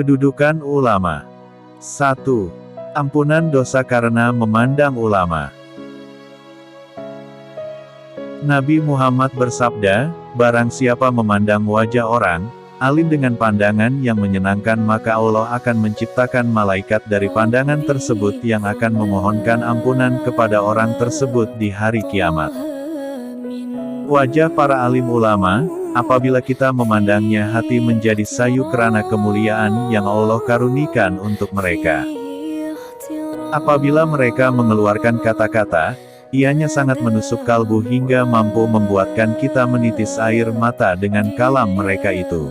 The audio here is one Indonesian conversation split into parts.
Kedudukan ulama. 1. Ampunan dosa karena memandang ulama. Nabi Muhammad bersabda, barang siapa memandang wajah orang alim dengan pandangan yang menyenangkan, maka Allah akan menciptakan malaikat dari pandangan tersebut yang akan memohonkan ampunan kepada orang tersebut di hari kiamat. Wajah para alim ulama, apabila kita memandangnya, hati menjadi sayu karena kemuliaan yang Allah karunikan untuk mereka. Apabila mereka mengeluarkan kata-kata, ianya sangat menusuk kalbu hingga mampu membuatkan kita menitis air mata dengan kalam mereka itu.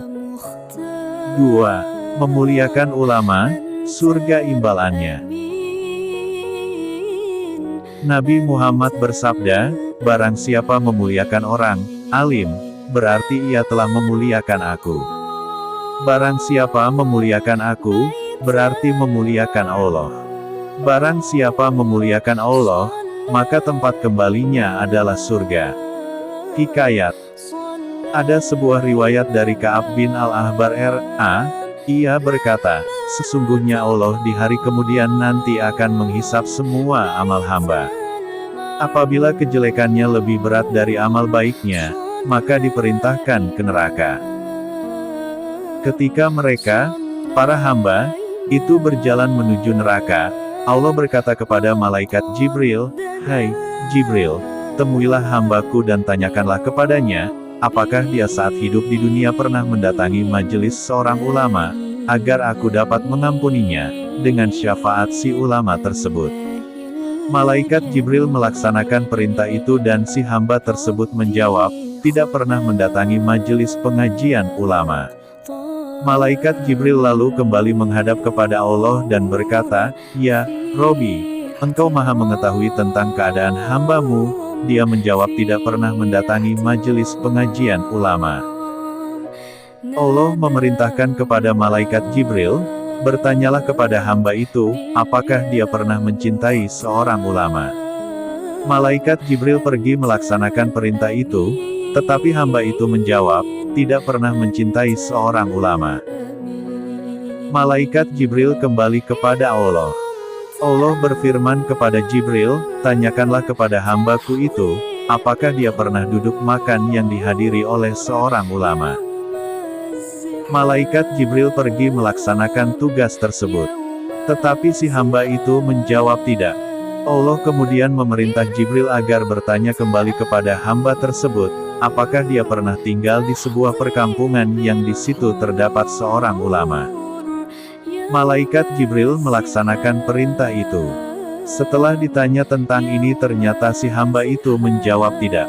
2. Memuliakan ulama, surga imbalannya. Nabi Muhammad bersabda, barang siapa memuliakan orang alim, berarti ia telah memuliakan aku. Barang siapa memuliakan aku, berarti memuliakan Allah. Barang siapa memuliakan Allah, maka tempat kembalinya adalah surga. Hikayat. Ada sebuah riwayat dari Ka'ab bin Al-Ahbar R.A. Ia berkata, sesungguhnya Allah di hari kemudian nanti akan menghisap semua amal hamba. Apabila kejelekannya lebih berat dari amal baiknya, maka diperintahkan ke neraka. Ketika mereka, para hamba, itu berjalan menuju neraka, Allah berkata kepada malaikat Jibril, "Hai, Jibril, temuilah hambaku dan tanyakanlah kepadanya, apakah dia saat hidup di dunia pernah mendatangi majelis seorang ulama, agar aku dapat mengampuninya, dengan syafaat si ulama tersebut." Malaikat Jibril melaksanakan perintah itu dan si hamba tersebut menjawab, tidak pernah mendatangi majelis pengajian ulama. Malaikat Jibril lalu kembali menghadap kepada Allah dan berkata, "Ya, Robi, Engkau maha mengetahui tentang keadaan hambamu." Dia menjawab tidak pernah mendatangi majelis pengajian ulama. Allah memerintahkan kepada malaikat Jibril, bertanyalah kepada hamba itu, apakah dia pernah mencintai seorang ulama. Malaikat Jibril pergi melaksanakan perintah itu, tetapi hamba itu menjawab, tidak pernah mencintai seorang ulama. Malaikat Jibril kembali kepada Allah. Allah berfirman kepada Jibril, tanyakanlah kepada hambaku itu, apakah dia pernah duduk makan yang dihadiri oleh seorang ulama. Malaikat Jibril pergi melaksanakan tugas tersebut. Tetapi si hamba itu menjawab tidak. Allah kemudian memerintah Jibril agar bertanya kembali kepada hamba tersebut, apakah dia pernah tinggal di sebuah perkampungan yang di situ terdapat seorang ulama. Malaikat Jibril melaksanakan perintah itu. Setelah ditanya tentang ini ternyata si hamba itu menjawab tidak.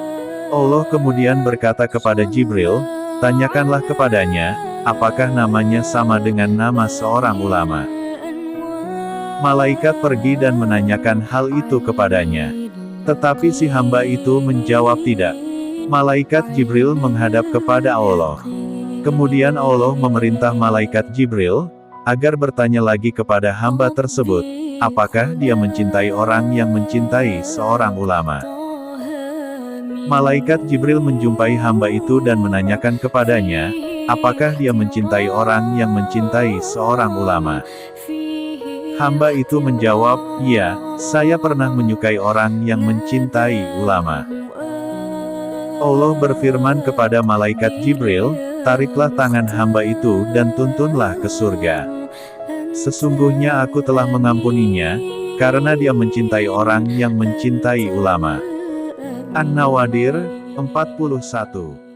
Allah kemudian berkata kepada Jibril, tanyakanlah kepadanya, apakah namanya sama dengan nama seorang ulama. Malaikat pergi dan menanyakan hal itu kepadanya. Tetapi si hamba itu menjawab tidak. Malaikat Jibril menghadap kepada Allah. Kemudian Allah memerintah malaikat Jibril, agar bertanya lagi kepada hamba tersebut, apakah dia mencintai orang yang mencintai seorang ulama. Malaikat Jibril menjumpai hamba itu dan menanyakan kepadanya, apakah dia mencintai orang yang mencintai seorang ulama. Hamba itu menjawab, ya, saya pernah menyukai orang yang mencintai ulama. Allah berfirman kepada malaikat Jibril, tariklah tangan hamba itu dan tuntunlah ke surga. Sesungguhnya aku telah mengampuninya, karena dia mencintai orang yang mencintai ulama. An-Nawadir, 41.